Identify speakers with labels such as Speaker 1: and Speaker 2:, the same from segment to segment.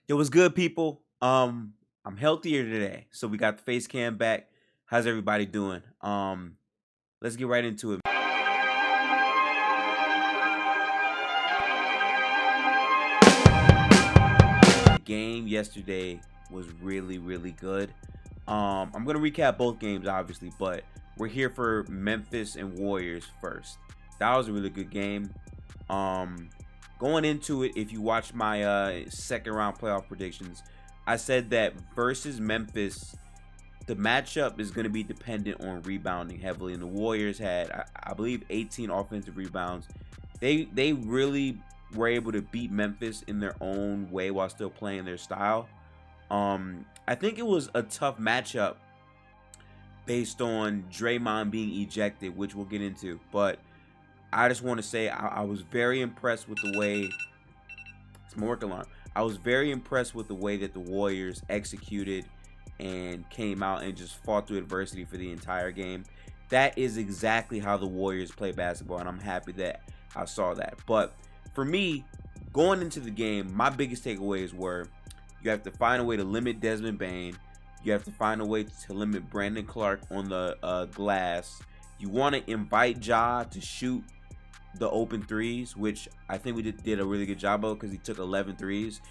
Speaker 1: It was good, people. I'm healthier today, so we got the face cam back. How's everybody doing? Let's get right into it. The game yesterday was really, really good. I'm gonna recap both games, obviously, but we're here for Memphis and Warriors first. That was a really good game. Um, Going into it, if you watch my second round playoff predictions, I said that versus Memphis, the matchup is going to be dependent on rebounding heavily. And the Warriors had, I believe, 18 offensive rebounds. They really were able to beat Memphis in their own way while still playing their style. I think it was a tough matchup based on Draymond being ejected, which we'll get into. But I just want to say I was very impressed with the way it's my work alarm. I was very impressed with the way that the Warriors executed and came out and just fought through adversity for the entire game. That is exactly how the Warriors play basketball, and I'm happy that I saw that. But for me, going into the game, my biggest takeaways were you have to find a way to limit Desmond Bane. You have to find a way to limit Brandon Clark on the glass. You want to invite Ja to shoot the open threes, which I think we did a really good job of because he took 11 threes.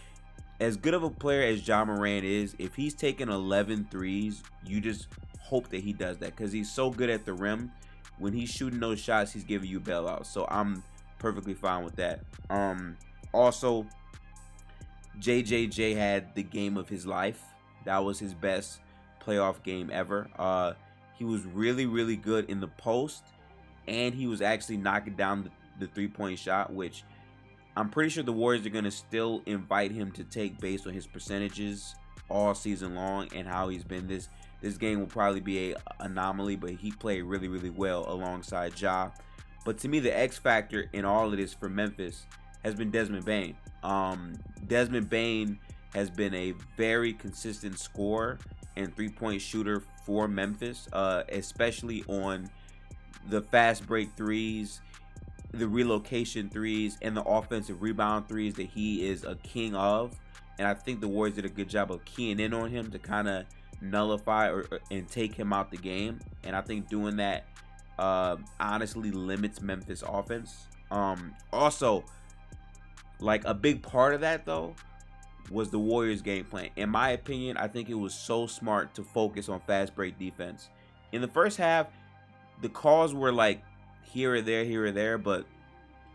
Speaker 1: As good of a player as Ja Morant is, if he's taking 11 threes, you just hope that he does that because he's so good at the rim. When he's shooting those shots, he's giving you bailouts. So I'm perfectly fine with that. Also, JJJ had the game of his life. That was his best playoff game ever. He was really, really good in the post, and he was actually knocking down the three-point shot, which I'm pretty sure the Warriors are going to still invite him to take based on his percentages all season long and how he's been. This game will probably be a anomaly, but he played really, really well alongside Ja. But to me, the X factor in all of this for Memphis has been Desmond Bane. Desmond Bane has been a very consistent scorer and three-point shooter for Memphis, especially on the fast break threes, the relocation threes, and the offensive rebound threes that he is a king of. And I think the Warriors did a good job of keying in on him to kind of nullify and take him out the game. And I think doing that honestly limits Memphis offense. Also, like a big part of that though was the Warriors game plan. In my opinion, I think it was so smart to focus on fast break defense. In the first half, the calls were like here or there, but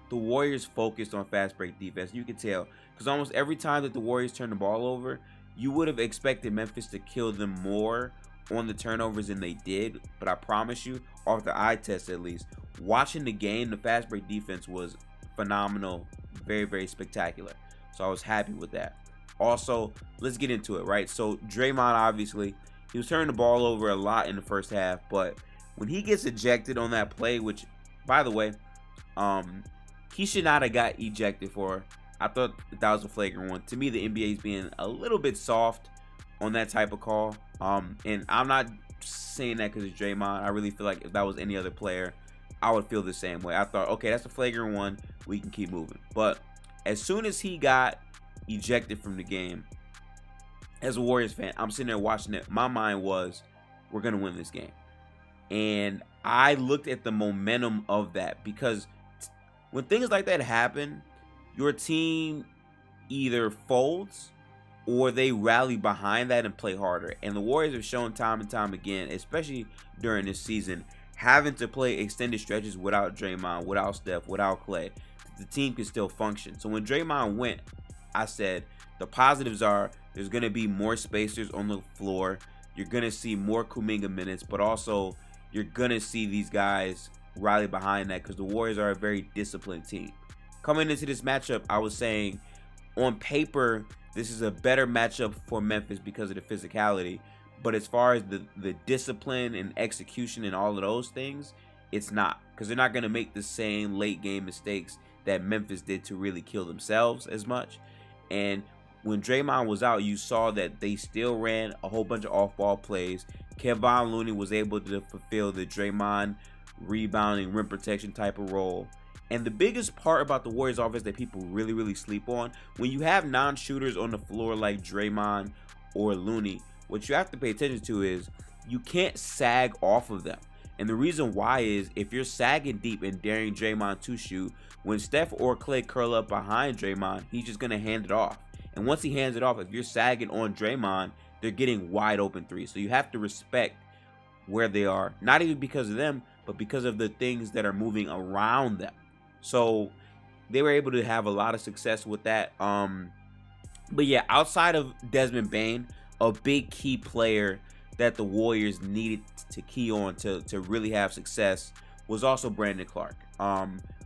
Speaker 1: the Warriors focused on fast break defense. You could tell because almost every time that the Warriors turned the ball over, you would have expected Memphis to kill them more on the turnovers than they did. But I promise you, off the eye test at least, watching the game, the fast break defense was phenomenal, very, very spectacular. So I was happy with that. Also, let's get into it, right? So Draymond, obviously, he was turning the ball over a lot in the first half, but when he gets ejected on that play, which, by the way, he should not have got ejected for. I thought that was a flagrant one. To me, the NBA is being a little bit soft on that type of call. And I'm not saying that because it's Draymond. I really feel like if that was any other player, I would feel the same way. I thought, okay, that's a flagrant one. We can keep moving. But as soon as he got ejected from the game, as a Warriors fan, I'm sitting there watching it. My mind was, we're going to win this game. And I looked at the momentum of that because when things like that happen, your team either folds or they rally behind that and play harder. And the Warriors have shown time and time again, especially during this season, having to play extended stretches without Draymond, without Steph, without Clay, the team can still function. So when Draymond went, I said the positives are there's going to be more spacers on the floor. You're going to see more Kuminga minutes, but also you're going to see these guys rally behind that because the Warriors are a very disciplined team. Coming into this matchup, I was saying on paper, this is a better matchup for Memphis because of the physicality. But as far as the discipline and execution and all of those things, it's not. Because they're not going to make the same late game mistakes that Memphis did to really kill themselves as much. And when Draymond was out, you saw that they still ran a whole bunch of off-ball plays. Kevon Looney was able to fulfill the Draymond rebounding, rim protection type of role. And the biggest part about the Warriors offense that people really, really sleep on, when you have non-shooters on the floor like Draymond or Looney, what you have to pay attention to is you can't sag off of them. And the reason why is if you're sagging deep and daring Draymond to shoot, when Steph or Klay curl up behind Draymond, he's just going to hand it off. And once he hands it off, if you're sagging on Draymond, they're getting wide open threes. So you have to respect where they are, not even because of them, but because of the things that are moving around them. So they were able to have a lot of success with that. But yeah, outside of Desmond Bane, a big key player that the Warriors needed to key on to really have success was also Brandon Clark.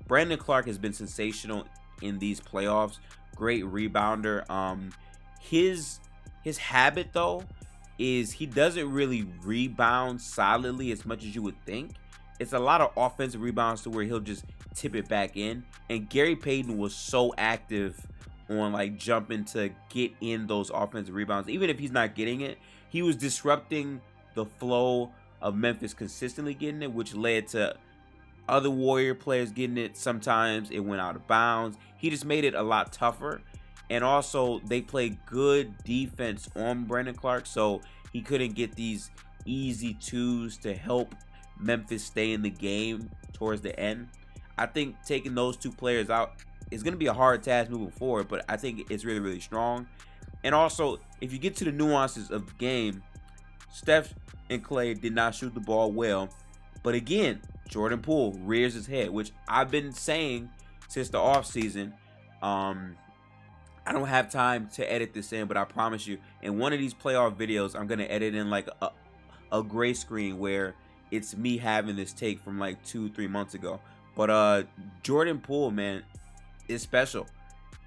Speaker 1: Brandon Clark has been sensational in these playoffs. Great rebounder. His habit though is he doesn't really rebound solidly as much as you would think. It's a lot of offensive rebounds to where he'll just tip it back in. And Gary Payton was so active on like jumping to get in those offensive rebounds. Even if he's not getting it, he was disrupting the flow of Memphis consistently getting it, which led to other Warrior players getting it. Sometimes it went out of bounds. He just made it a lot tougher. And also they played good defense on Brandon Clark, so he couldn't get these easy twos to help Memphis stay in the game towards the end. I think taking those two players out is going to be a hard task moving forward, but I think it's really, really strong. And also, if you get to the nuances of the game, Steph and Klay did not shoot the ball well. But again, Jordan Poole rears his head, which I've been saying since the offseason. I don't have time to edit this in, but I promise you, in one of these playoff videos, I'm going to edit in like a gray screen where it's me having this take from like 2-3 months ago. But Jordan Poole, man, is special.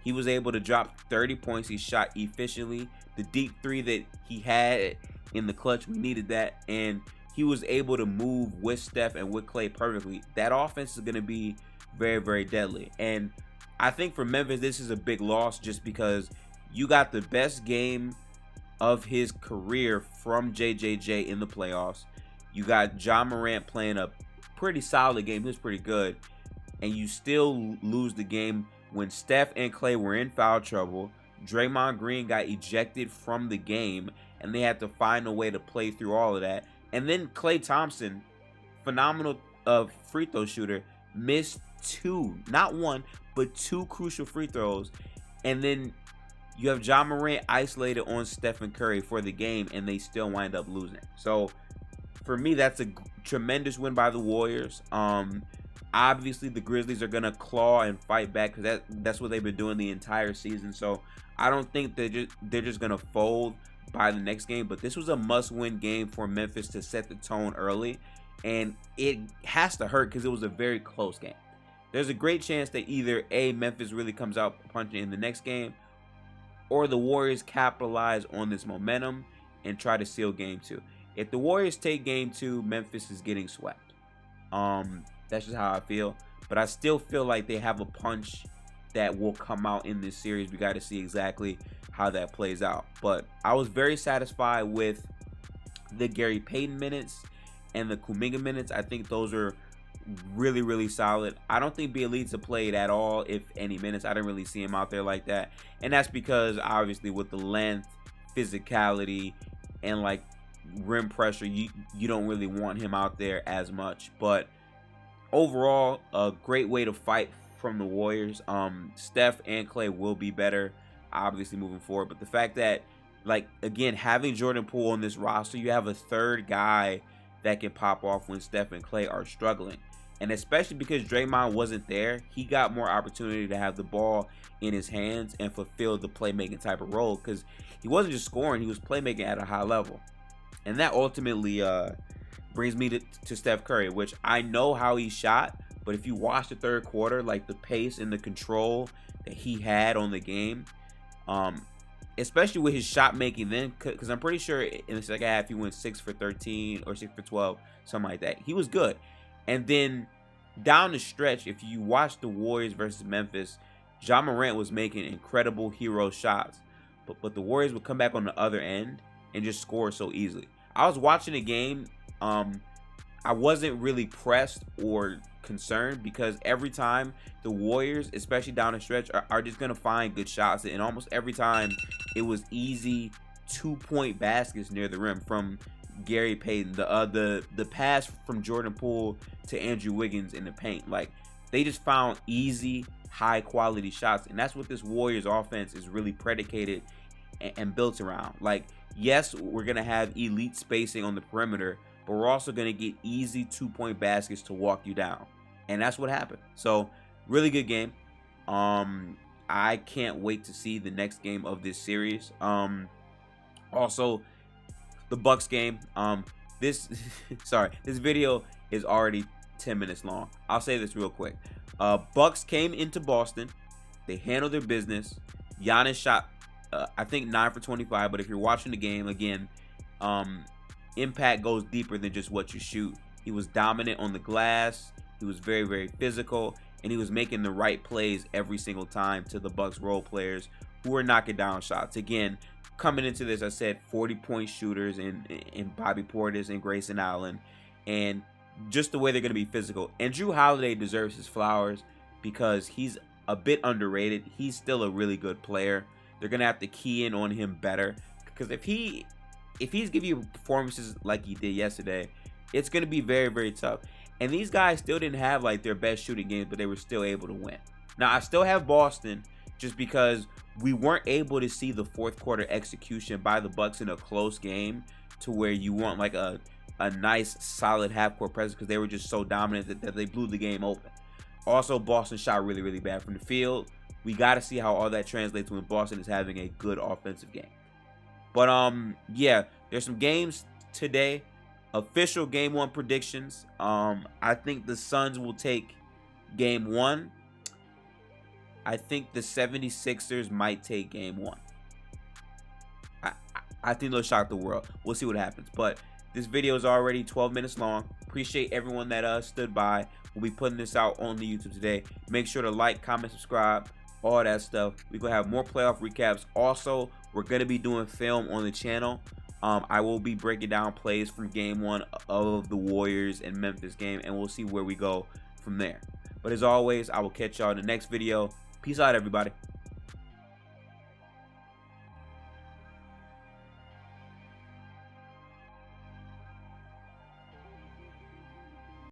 Speaker 1: He was able to drop 30 points. He shot efficiently. The deep three that he had in the clutch, we needed that. And he was able to move with Steph and with Klay perfectly. That offense is going to be very, very deadly. And I think for Memphis, this is a big loss just because you got the best game of his career from JJJ in the playoffs. You got Ja Morant playing a pretty solid game. He was pretty good. And you still lose the game when Steph and Klay were in foul trouble. Draymond Green got ejected from the game, and they had to find a way to play through all of that. And then Klay Thompson, phenomenal free throw shooter, missed two, not one, but two crucial free throws. And then you have Ja Morant isolated on Stephen Curry for the game, and they still wind up losing. So for me, that's a tremendous win by the Warriors. Obviously, the Grizzlies are gonna claw and fight back because that's what they've been doing the entire season. So I don't think they're just gonna fold by the next game. But this was a must-win game for Memphis to set the tone early, and it has to hurt because it was a very close game. There's a great chance that either A, Memphis really comes out punching in the next game, or the Warriors capitalize on this momentum and try to seal game 2. If the Warriors take game 2, Memphis is getting swept. That's just how I feel. But I still feel like they have a punch that will come out in this series. We got to see exactly how that plays out. But I was very satisfied with the Gary Payton minutes and the Kuminga minutes. I think those are really, really solid. I don't think Bjelica played at all, if any minutes. I didn't really see him out there like that. And that's because, obviously, with the length, physicality, and like rim pressure, you don't really want him out there as much. But overall, a great way to fight from the Warriors. Steph and Klay will be better, obviously, moving forward. But the fact that, like, again, having Jordan Poole on this roster, you have a third guy that can pop off when Steph and Klay are struggling. And especially because Draymond wasn't there, he got more opportunity to have the ball in his hands and fulfill the playmaking type of role, because he wasn't just scoring, he was playmaking at a high level. And that ultimately brings me to Steph Curry, which I know how he shot, but if you watch the third quarter, like the pace and the control that he had on the game, especially with his shot making then, because I'm pretty sure in the second half he went 6 for 13 or 6 for 12, something like that. He was good. And then down the stretch, if you watch the Warriors versus Memphis, Ja Morant was making incredible hero shots, but the Warriors would come back on the other end and just score so easily. I was watching the game. I wasn't really pressed or concerned because every time the Warriors, especially down the stretch, are just going to find good shots. And almost every time it was easy 2-point baskets near the rim from Gary Payton. The pass from Jordan Poole to Andrew Wiggins in the paint. Like, they just found easy, high quality shots. And that's what this Warriors offense is really predicated and built around. Like, yes, we're going to have elite spacing on the perimeter, but we're also going to get easy 2-point baskets to walk you down. And that's what happened. So, really good game. I can't wait to see the next game of this series. Also, the Bucks game. This video is already 10 minutes long. I'll say this real quick. Bucks came into Boston. They handled their business. Giannis shot, I think 9 for 25. But if you're watching the game again, impact goes deeper than just what you shoot. He was dominant on the glass. He was very, very physical, and he was making the right plays every single time to the Bucks role players who were knocking down shots. Again, coming into this, I said 40-point shooters in Bobby Portis and Grayson Allen, and just the way they're going to be physical. And Drew Holiday deserves his flowers because he's a bit underrated. He's still a really good player. They're going to have to key in on him better because if he's giving you performances like he did yesterday, it's going to be very, very tough. And these guys still didn't have like their best shooting games, but they were still able to win. Now, I still have Boston just because we weren't able to see the fourth quarter execution by the Bucks in a close game to where you want like a nice solid half court presence because they were just so dominant that they blew the game open. Also, Boston shot really, really bad from the field. We got to see how all that translates when Boston is having a good offensive game. But yeah, there's some games today. Official game 1 predictions. I think the Suns will take game 1. I think the 76ers might take game 1. I think they'll shock the world. We'll see what happens. But this video is already 12 minutes long. Appreciate everyone that stood by. We'll be putting this out on the YouTube today. Make sure to like, comment, subscribe, all that stuff. We're going to have more playoff recaps. Also, we're going to be doing film on the channel. I will be breaking down plays from game 1 of the Warriors and Memphis game, and we'll see where we go from there. But as always, I will catch y'all in the next video. Peace out, everybody.